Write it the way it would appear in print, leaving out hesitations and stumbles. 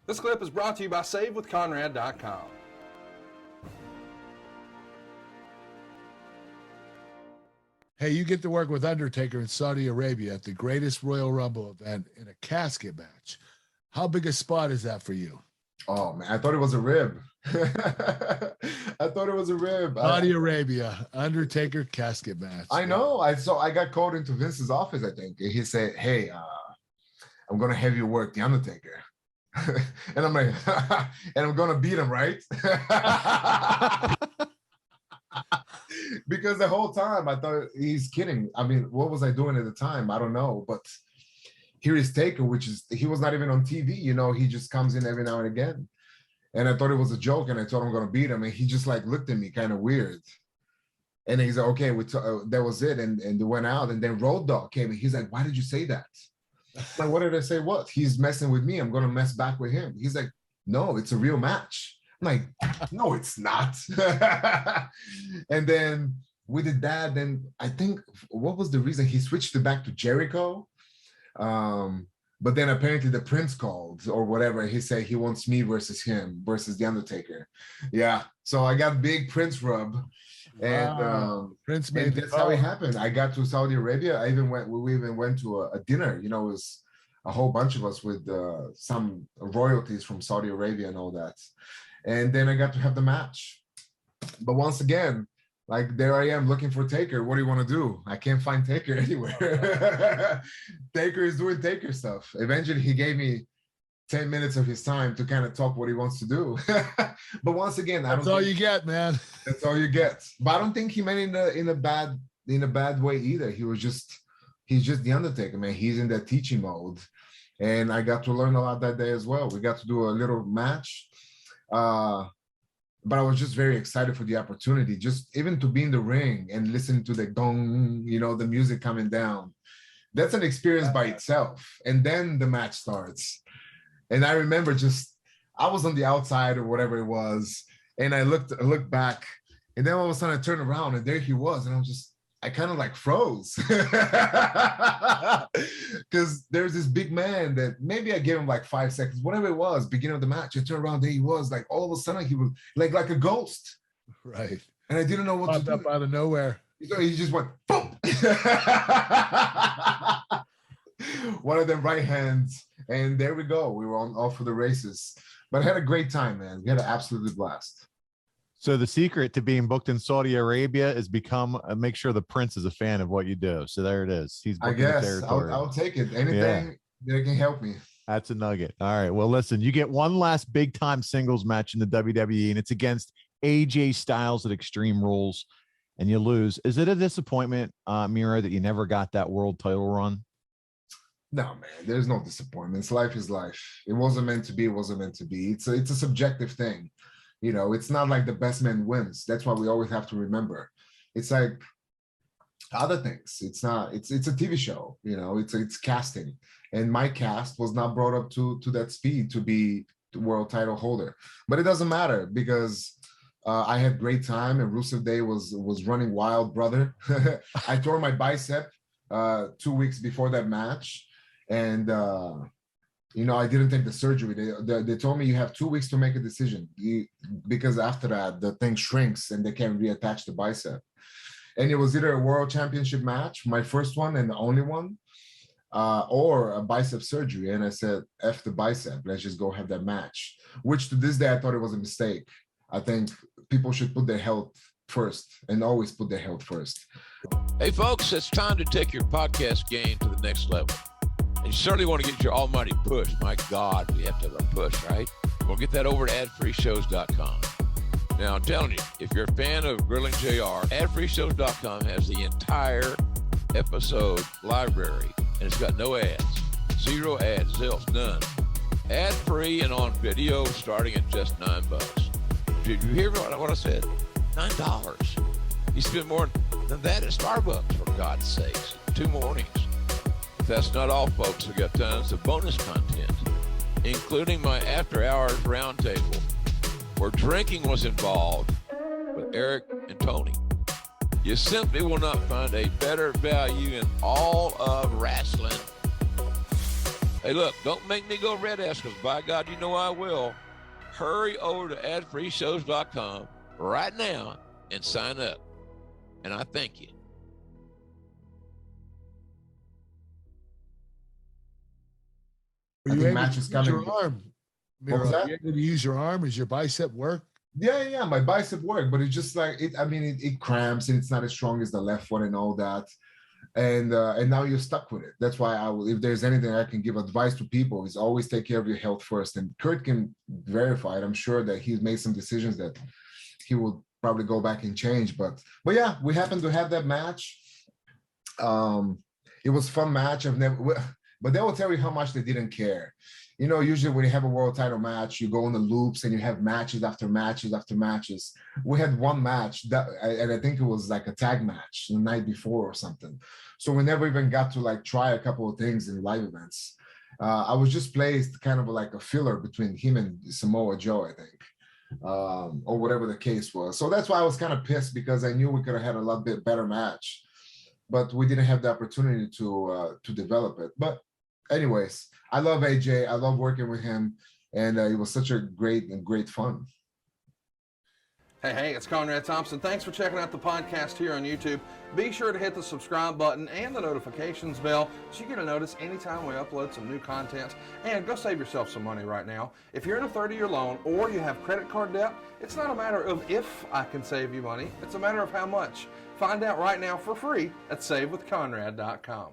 This clip is brought to you by SaveWithConrad.com. Hey, you get to work with Undertaker in Saudi Arabia at the greatest Royal Rumble event in a casket match. How big a spot is that for you? Oh, man, I thought it was a rib. I thought it was a rib. Saudi Arabia, Undertaker casket match. I know. I got called into Vince's office, I think. And he said, hey, I'm going to have you work the Undertaker. And I'm like, and I'm going to beat him, right? Because the whole time I thought he's kidding. I mean, what was I doing at the time? I don't know. But here is Taker, he was not even on TV. You know, he just comes in every now and again. And I thought it was a joke, and I told him I'm going to beat him. And he just like looked at me kind of weird. And he's like, okay, that was it. And they went out. And then Road Dogg came, and he's like, why did you say that? I'm like, what did I say? What? He's messing with me. I'm going to mess back with him. He's like, no, it's a real match. I'm like, no, it's not. And then we did that. Then I think, what was the reason? He switched it back to Jericho. But then apparently the Prince called or whatever. He said he wants me versus him versus the Undertaker. Yeah. So I got big Prince rub. And Prince made that's how it happened. I got to Saudi Arabia. We even went to a dinner. You know, it was a whole bunch of us with some royalties from Saudi Arabia and all that. And then I got to have the match. But once again, like, there I am looking for Taker. What do you want to do? I can't find Taker anywhere. Taker is doing Taker stuff. Eventually, he gave me 10 minutes of his time to kind of talk what he wants to do. But once again, that's all you get, man. That's all you get. But I don't think he meant in a bad way either. He's just the Undertaker, man. He's in that teaching mode. And I got to learn a lot that day as well. We got to do a little match. But I was just very excited for the opportunity, just even to be in the ring and listen to the gong, you know, the music coming down. That's an experience by itself. And then the match starts. And I remember I was on the outside or whatever it was. And I looked back, and then all of a sudden I turned around and there he was. And I kind of like froze. Because there's this big man that maybe I gave him like 5 seconds, whatever it was, beginning of the match. I turned around, there he was, like all of a sudden he was like a ghost. Right. And I didn't know what to do. Popped up out of nowhere. So he just went, boom. One of them right hands. And there we go. We were off for the races. But I had a great time, man. We had an absolute blast. So the secret to being booked in Saudi Arabia is make sure the Prince is a fan of what you do. So there it is. He's I guess I'll take it. Anything that can help me. That's a nugget. All right. Well, listen, you get one last big time singles match in the WWE, and it's against AJ Styles at Extreme Rules, and you lose. Is it a disappointment, Miro, that you never got that world title run? No, man, there's no disappointments. Life is life. It wasn't meant to be. It wasn't meant to be. It's a subjective thing. You know, it's not like the best man wins. That's why we always have to remember. It's like other things. It's a TV show, you know, it's casting. And my cast was not brought up to that speed to be the world title holder. But it doesn't matter because I had great time, and Rusev Day was running wild, brother. I tore my bicep 2 weeks before that match. And you know, I didn't take the surgery. They told me you have 2 weeks to make a decision because after that, the thing shrinks and they can reattach the bicep. And it was either a world championship match, my first one and the only one, or a bicep surgery. And I said, F the bicep, let's just go have that match, which to this day, I thought it was a mistake. I think people should put their health first and always put their health first. Hey, folks, it's time to take your podcast game to the next level. And you certainly want to get your almighty push. My God, we have to have a push, right? We'll get that over to adfreeshows.com. Now, I'm telling you, if you're a fan of Grilling JR, adfreeshows.com has the entire episode library, and it's got no ads. 0 ads, zilch, none. Ad-free and on video starting at just $9. Did you hear what I said? $9. You spend more than that at Starbucks, for God's sakes. 2 mornings. That's not all, folks. We got tons of bonus content, including my after-hours roundtable, where drinking was involved with Eric and Tony. You simply will not find a better value in all of wrestling. Hey, look, don't make me go red ass, because by God, you know I will. Hurry over to adfreeshows.com right now and sign up. And I thank you. Were I you think able match to is use your coming. arm? What was Miro? that? Were you able to use your arm? Is your bicep work? Yeah, my bicep work, but it's just like it. I mean, it cramps and it's not as strong as the left one and all that. And now you're stuck with it. That's why I will. If there's anything I can give advice to people, is always take care of your health first. And Kurt can verify it. I'm sure that he's made some decisions that he will probably go back and change. But yeah, we happened to have that match. It was a fun match. But they will tell you how much they didn't care. You know, usually when you have a world title match, you go on the loops and you have matches after matches after matches. We had one match and I think it was like a tag match the night before or something. So we never even got to like try a couple of things in live events. I was just placed kind of like a filler between him and Samoa Joe, I think, or whatever the case was. So that's why I was kind of pissed, because I knew we could have had a lot bit better match, but we didn't have the opportunity to develop it. But anyways, I love AJ. I love working with him, and it was such a great fun. Hey, it's Conrad Thompson. Thanks for checking out the podcast here on YouTube. Be sure to hit the subscribe button and the notifications bell so you get a notice anytime we upload some new content. And go save yourself some money right now. If you're in a 30-year loan or you have credit card debt, it's not a matter of if I can save you money. It's a matter of how much. Find out right now for free at savewithconrad.com.